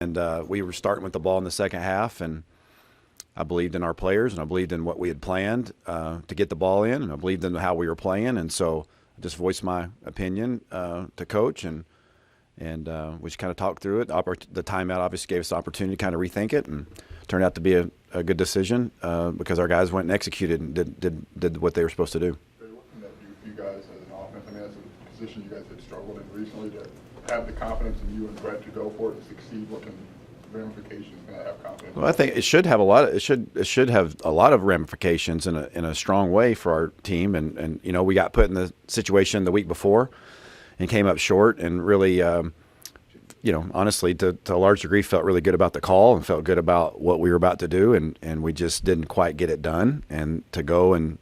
And we were starting with the ball in the second half, and I believed in our players, and I believed in what we had planned to get the ball in, and I believed in how we were playing. And so I just voiced my opinion to coach, and we just kind of talked through it. The timeout obviously gave us the opportunity to kind of rethink it, and turned out to be a good decision because our guys went and executed and did what they were supposed to do. What can that do for you guys as an offense? I mean, that's a position you guys had struggled in recently. To have the confidence in you and Brett to go for it and succeed, what can ramifications can that have confidence? Well, I think it should have a lot. It should have a lot of ramifications in a strong way for our team. And you know, we got put in the situation the week before and came up short, and really, you know, honestly, to a large degree, felt really good about the call and felt good about what we were about to do, and we just didn't quite get it done. And to go and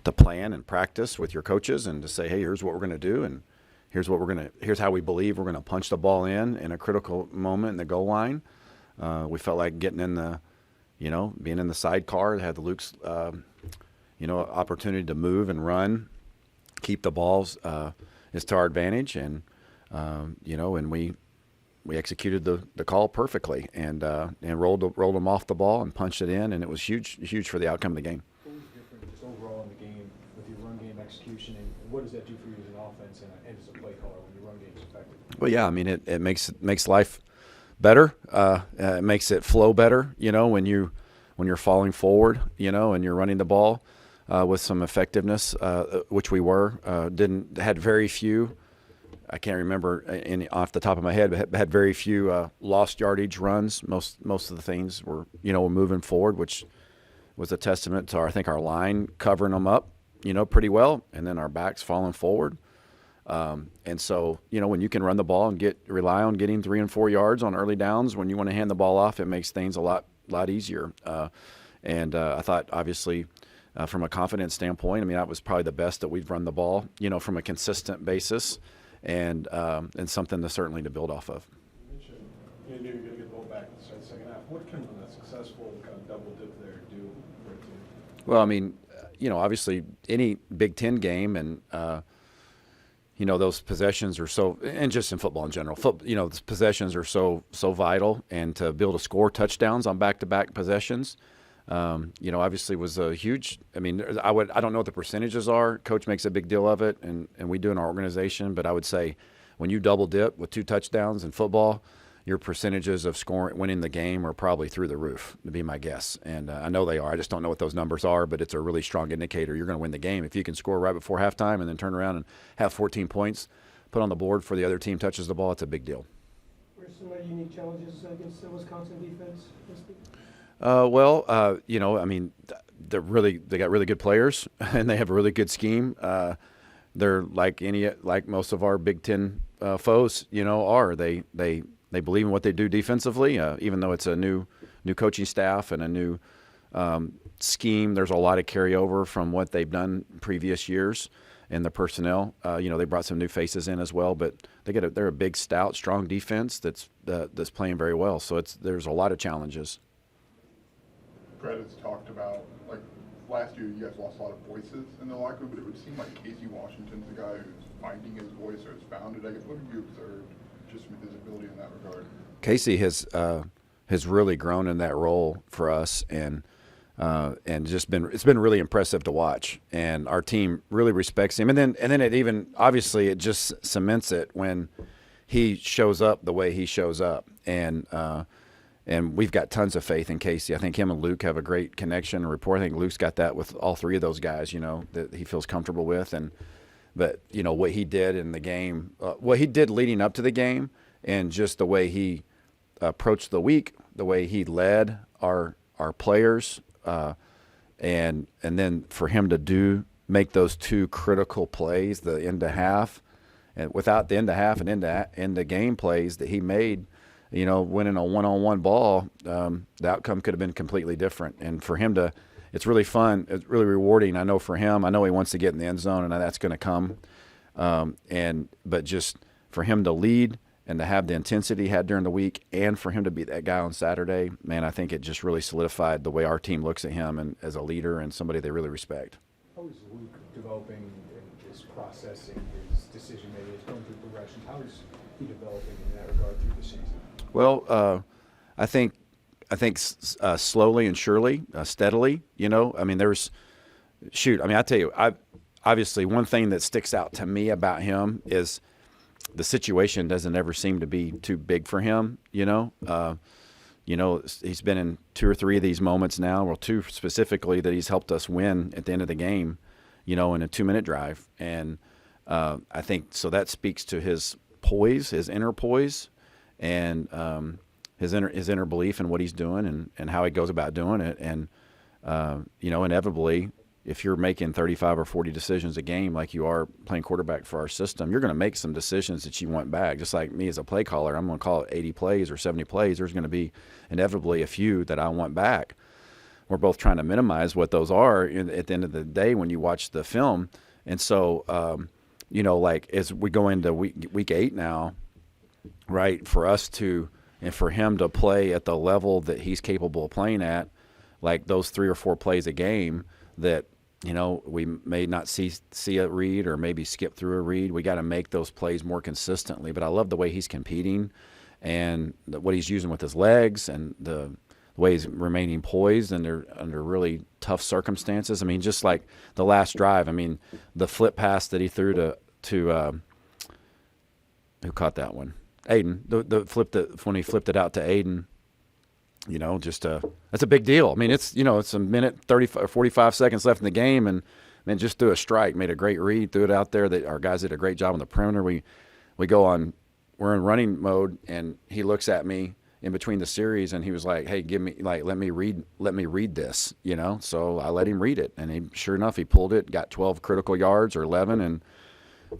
to plan and practice with your coaches and to say, hey, here's what we're going to do, and here's how we believe we're going to punch the ball in a critical moment in the goal line. We felt like getting in being in the sidecar, had the Luke's, opportunity to move and run, keep the balls is to our advantage, and and we executed the call perfectly, and rolled them off the ball and punched it in, and it was huge for the outcome of the game. What was different just overall in the game with your run game execution, and what does that do for you as an offense and as a play caller when your run game is effective? Well, yeah, I mean it makes life better. It makes it flow better. You know, when you're falling forward, and you're running the ball with some effectiveness, which we were. Had very few. I can't remember off the top of my head, but had very few lost yardage runs. Most of the things were moving forward, which was a testament to our line covering them up, pretty well, and then our backs falling forward. And so, when you can run the ball and rely on getting 3 and 4 yards on early downs, when you want to hand the ball off, it makes things a lot easier. I thought, obviously, from a confidence standpoint, I mean, that was probably the best that we've run the ball, from a consistent basis, and something certainly to build off of. You mentioned maybe you're going to get the ball back in the second half. What can a successful kind of double dip there do for a team? Well, I mean, obviously any Big Ten game, and those possessions are so, and just in football in general, the possessions are so vital, and to be able to score touchdowns on back-to-back possessions, obviously was a huge. I mean, I don't know what the percentages are. Coach makes a big deal of it, and we do in our organization. But I would say when you double dip with 2 touchdowns in football, your percentages of winning the game are probably through the roof, to be my guess. And I know they are. I just don't know what those numbers are, but it's a really strong indicator you're going to win the game. If you can score right before halftime and then turn around and have 14 points put on the board for the other team touches the ball, it's a big deal. What are some unique challenges against the Wisconsin defense this week? I mean, they got really good players, and they have a really good scheme. They're like most of our Big Ten foes, are. They believe in what they do defensively, even though it's a new coaching staff and a new scheme. There's a lot of carryover from what they've done previous years in the personnel. They brought some new faces in as well, but they're a big, stout, strong defense that's playing very well. So there's a lot of challenges. Brett has talked about, like, last year you guys lost a lot of voices in the locker room, but it would seem like Casey Washington's the guy who's finding his voice or has found it. I guess, what have you observed just from his ability in that regard? Casey has really grown in that role for us, and it's been really impressive to watch. And our team really respects him. And then it even, obviously, it just cements it when he shows up the way he shows up. And we've got tons of faith in Casey. I think him and Luke have a great connection and rapport. I think Luke's got that with all 3 of those guys, that he feels comfortable with. But what he did in the game, what he did leading up to the game, and just the way he approached the week, the way he led our players, and then for him to make those 2 critical plays, the end to half, and without the end to half and end the game plays that he made, winning a one-on-one ball, the outcome could have been completely different. And for him it's really fun. It's really rewarding. I know for him, I know he wants to get in the end zone, and that's going to come. But just for him to lead and to have the intensity he had during the week, and for him to be that guy on Saturday, man, I think it just really solidified the way our team looks at him and as a leader and somebody they really respect. How is Luke developing his processing, his decision making, his going through progression? How is he developing in that regard through the season? Well, I think slowly and surely, steadily. You know, I mean, I tell you, obviously one thing that sticks out to me about him is the situation doesn't ever seem to be too big for him. He's been in 2 or 3 of these moments now, well, 2 specifically that he's helped us win at the end of the game, in a 2-minute drive. And I think so that speaks to his poise, his inner poise, and his inner belief in what he's doing and how he goes about doing it. And, inevitably, if you're making 35 or 40 decisions a game like you are playing quarterback for our system, you're going to make some decisions that you want back. Just like me as a play caller, I'm going to call it 80 plays or 70 plays. There's going to be inevitably a few that I want back. We're both trying to minimize what those are at the end of the day when you watch the film. And so, as we go into week 8 now, right, for us to and for him to play at the level that he's capable of playing at, like those 3 or 4 plays a game that, we may not see a read or maybe skip through a read. We got to make those plays more consistently. But I love the way he's competing and what he's using with his legs and the way he's remaining poised under really tough circumstances. I mean, just like the last drive. I mean, the flip pass that he threw to who caught that one? Aiden. When he flipped it out to Aiden. That's a big deal. I mean, it's a minute 30 or 45 seconds left in the game, and just threw a strike, made a great read, threw it out there. Our guys did a great job on the perimeter. We're in running mode, and he looks at me in between the series, and he was like, "Hey, let me read this," So I let him read it, and sure enough, he pulled it, got 12 critical yards or 11, and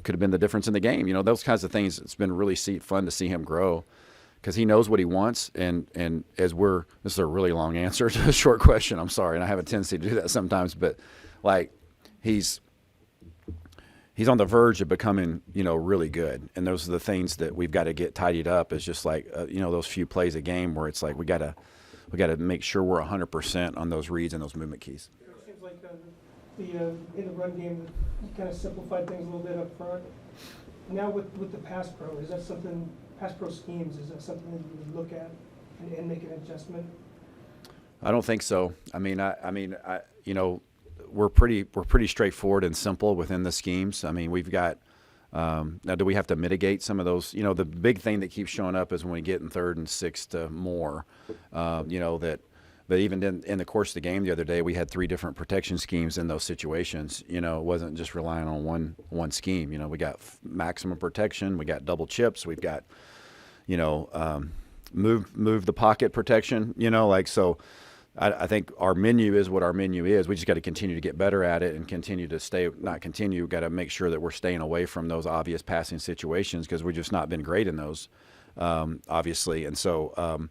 could have been the difference in the game. Those kinds of things. It's been really fun to see him grow. Because he knows what he wants, and this is a really long answer to a short question. I'm sorry, and I have a tendency to do that sometimes. But he's on the verge of becoming really good, and those are the things that we've got to get tidied up. Is just like those few plays a game where it's like we got to make sure we're 100% on those reads and those movement keys. It seems like in the run game, you kind of simplified things a little bit up front. Now with the pass pro, is that something? Pass pro schemes, is that something that you would look at and make an adjustment? I don't think so. I mean, we're pretty straightforward and simple within the schemes. I mean, we've got now. Do we have to mitigate some of those? The big thing that keeps showing up is when we get in 3rd and 6th more. But even in the course of the game the other day, we had 3 different protection schemes in those situations. It wasn't just relying on one scheme. We got maximum protection, we got double chips, we've got move the pocket protection. So I think our menu is what our menu is. We just got to continue to get better at it and continue to got to make sure that we're staying away from those obvious passing situations because we've just not been great in those, obviously. And so.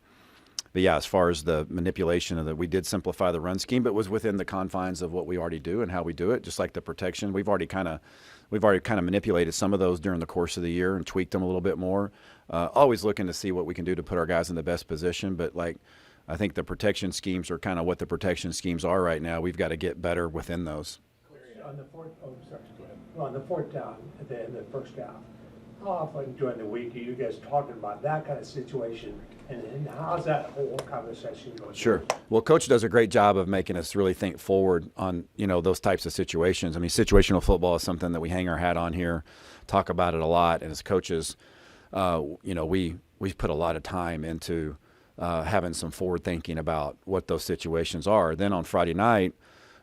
But yeah, as far as the manipulation of we did simplify the run scheme, but it was within the confines of what we already do and how we do it. Just like the protection, we've already kind of manipulated some of those during the course of the year and tweaked them a little bit more. Always looking to see what we can do to put our guys in the best position. But I think the protection schemes are kind of what the protection schemes are right now. We've got to get better within those. On the fourth down at the end of the first half, how often during the week are you guys talking about that kind of situation, and how's that whole conversation going? Sure. Well, Coach does a great job of making us really think forward on those types of situations. I mean, situational football is something that we hang our hat on here, talk about it a lot, and as coaches, we put a lot of time into having some forward thinking about what those situations are. Then on Friday night,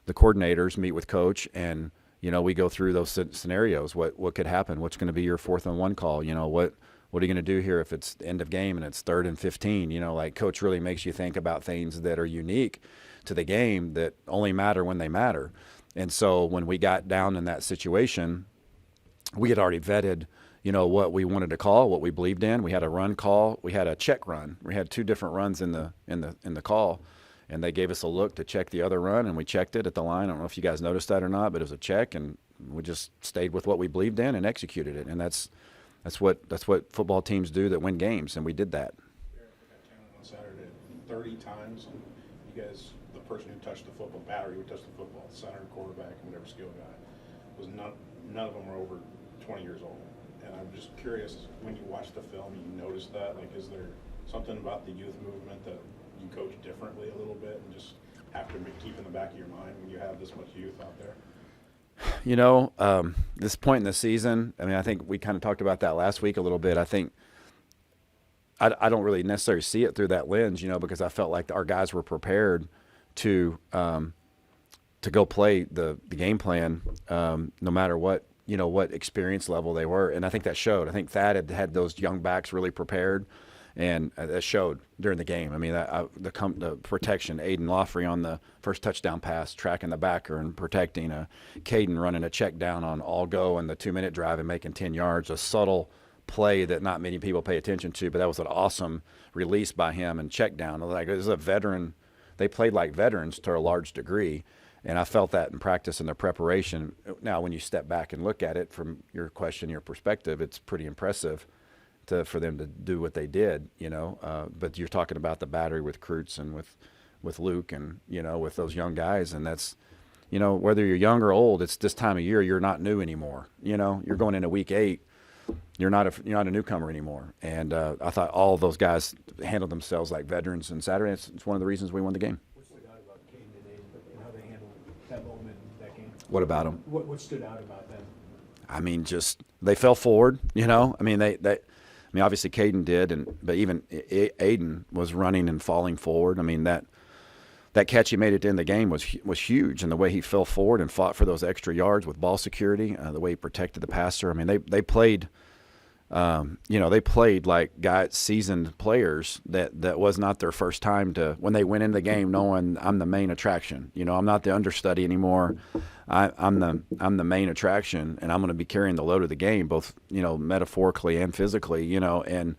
the coordinators meet with Coach and we go through those scenarios. What could happen? What's going to be your 4th and 1 call? What are you going to do here if it's the end of game and it's 3rd and 15? Coach really makes you think about things that are unique to the game that only matter when they matter. And so when we got down in that situation, we had already vetted, what we wanted to call, what we believed in. We had a run call. We had a check run. We had 2 different runs in the call. And they gave us a look to check the other run, and we checked it at the line. I don't know if you guys noticed that or not, but it was a check, and we just stayed with what we believed in and executed it. And that's what football teams do that win games, and we did that. On Saturday, 30 times, you guys, the person who touched the football, battery who touched the football, center, quarterback, and whatever skill guy, was none of them were over 20 years old. And I'm just curious, when you watch the film, you notice that? Is there something about the youth movement that you coach differently a little bit and just have to keep in the back of your mind when you have this much youth out there? You know, this point in the season, I mean, I think we kind of talked about that last week a little bit. I think I don't really necessarily see it through that lens, you know, because I felt like our guys were prepared to go play the game plan, no matter what, you know, what experience level they were. And I think that showed. I think Thad had those young backs really prepared, and that showed during the game. I mean, the protection, Aiden Loffrey on the first touchdown pass, tracking the backer and protecting, Caden running a check down on all go and the 2-minute drive and making 10 yards, a subtle play that not many people pay attention to, but that was an awesome release by him and check down. Like, it was a veteran. They played like veterans to a large degree, and I felt that in practice and their preparation. Now, when you step back and look at it from your question, your perspective, it's pretty impressive for them to do what they did, you know. But you're talking about the battery with Kreutz and with Luke and, you know, with those young guys, and that's, you know, whether you're young or old, it's this time of year, you're not new anymore. You know, you're going into week 8. You're not a newcomer anymore. And I thought all of those guys handled themselves like veterans on Saturday. It's one of the reasons we won the game. What stood out about Caden and Aiden and how they handled that moment, that game? What about them? What stood out about them? I mean, just they fell forward. You know, I mean, I mean, obviously Caden did, but even Aiden was running and falling forward. I mean, that catch he made at the end of the game was huge, and the way he fell forward and fought for those extra yards with ball security, the way he protected the passer. I mean, they played, you know, they played like seasoned players that was not their first time when they went into the game knowing I'm the main attraction. You know, I'm not the understudy anymore. I'm the main attraction, and I'm going to be carrying the load of the game, both, you know, metaphorically and physically. You know, and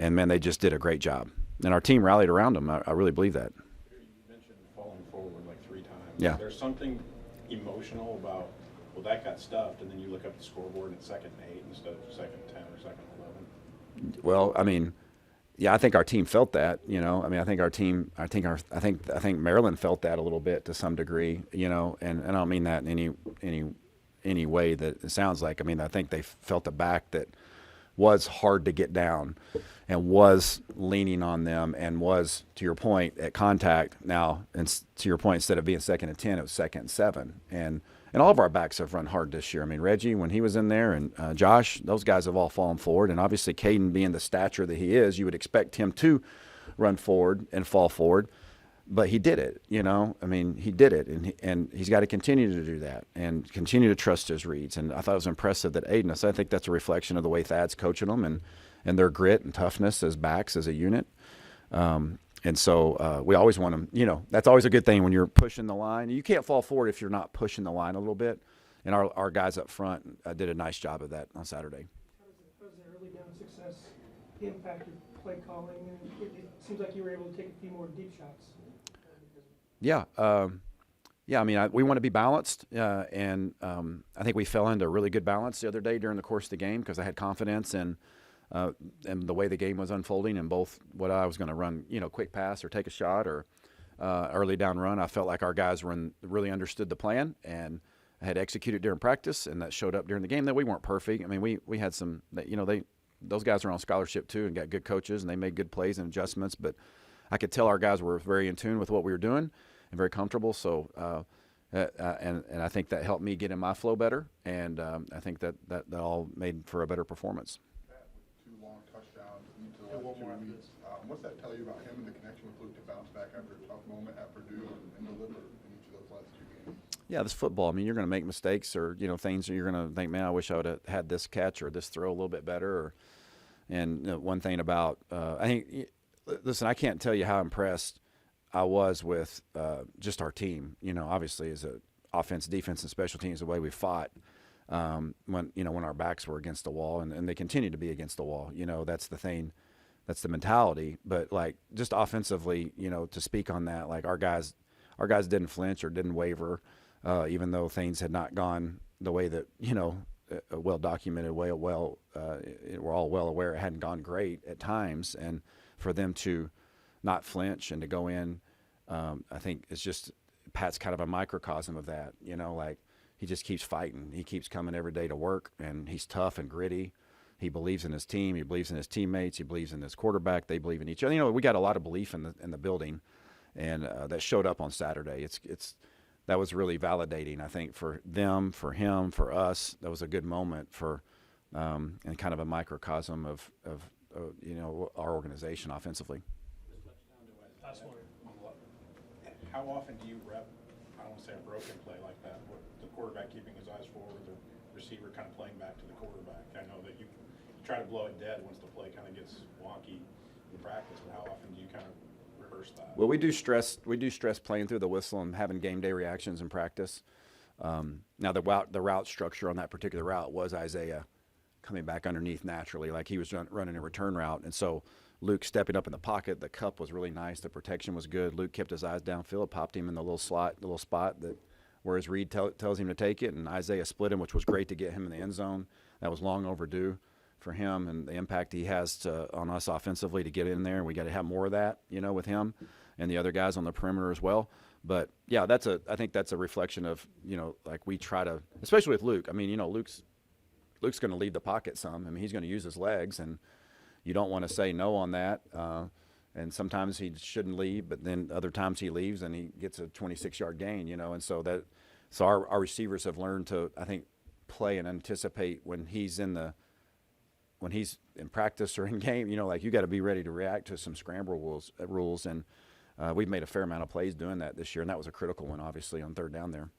man, they just did a great job. And our team rallied around them. I really believe that. You mentioned falling forward like 3 times. Yeah. There's something emotional about, well, that got stuffed, and then you look up the scoreboard and it's 2nd and 8 instead of 2nd and 10 or 2nd and 11. Well, I mean, yeah, I think our team felt that. You know, I mean, I think Maryland felt that a little bit to some degree. You know, and I don't mean that in any way that it sounds like. I mean, I think they felt a back that was hard to get down and was leaning on them and was, to your point, at contact. Now, and to your point, instead of being 2nd and 10, it was 2nd and 7. And all of our backs have run hard this year. I mean, Reggie, when he was in there, and Josh, those guys have all fallen forward. And obviously, Caden being the stature that he is, you would expect him to run forward and fall forward. But he did it, you know. I mean, he did it, and he's got to continue to do that and continue to trust his reads. And I thought it was impressive that Aiden, so I think that's a reflection of the way Thad's coaching them and their grit and toughness as backs, as a unit. And so we always want them, you know, that's always a good thing when you're pushing the line. You can't fall forward if you're not pushing the line a little bit. And our guys up front did a nice job of that on Saturday. How does the early down success impact your play calling? And it seems like you were able to take a few more deep shots. Yeah. Yeah, I mean, we want to be balanced, and I think we fell into a really good balance the other day during the course of the game because I had confidence in the way the game was unfolding and both what I was going to run, you know, quick pass or take a shot or early down run. I felt like our guys really understood the plan and had executed during practice, and that showed up during the game. That we weren't perfect. I mean, we had some, you know, those guys are on scholarship too and got good coaches and they made good plays and adjustments, but I could tell our guys were very in tune with what we were doing and very comfortable. So, and I think that helped me get in my flow better. And I think that all made for a better performance. Pat, with 2 long touchdowns each of the last 2 weeks. What's that tell you about him and the connection with Luke to bounce back after a tough moment at Purdue and deliver in each of those last 2 games? Yeah, this football. I mean, you're going to make mistakes or, you know, things that you're going to think, man, I wish I would have had this catch or this throw a little bit better. And you know, one thing about, I think, listen, I can't tell you how impressed I was with just our team. You know, obviously as a offense, defense, and special teams, the way we fought when our backs were against the wall, and they continue to be against the wall. You know, that's the thing, that's the mentality. But like just offensively, you know, to speak on that, like our guys didn't flinch or didn't waver, even though things had not gone the way that, you know, well documented, we're all well aware it hadn't gone great at times, and for them to not flinch and to go in, I think it's just Pat's kind of a microcosm of that. You know, like he just keeps fighting. He keeps coming every day to work, and he's tough and gritty. He believes in his team. He believes in his teammates. He believes in his quarterback. They believe in each other. You know, we got a lot of belief in the building, and that showed up on Saturday. That was really validating, I think, for them, for him, for us. That was a good moment for, and kind of a microcosm of you know, our organization offensively. How often do you rep, I don't want to say a broken play like that, with the quarterback keeping his eyes forward, the receiver kind of playing back to the quarterback? I know that you try to blow it dead once the play kind of gets wonky in practice, but how often do you kind of rehearse that? Well, we do stress playing through the whistle and having game day reactions in practice. Now the route structure on that particular route was Isaiah coming back underneath naturally, like he was running a return route, and so Luke stepping up in the pocket. The cup was really nice. The protection was good. Luke kept his eyes downfield, popped him in the little slot, the little spot that where his read tells him to take it, and Isaiah split him, which was great to get him in the end zone. That was long overdue for him, and the impact he has on us offensively to get in there. We got to have more of that, you know, with him and the other guys on the perimeter as well. But yeah, I think that's a reflection of, you know, like we try to, especially with Luke. I mean, you know, Luke's going to leave the pocket some. I mean, he's going to use his legs, and you don't want to say no on that. And sometimes he shouldn't leave, but then other times he leaves and he gets a 26-yard gain, you know. And so our receivers have learned to, I think, play and anticipate when he's in practice or in game. You know, like you got to be ready to react to some scramble rules, and we've made a fair amount of plays doing that this year, and that was a critical one, obviously, on third down there.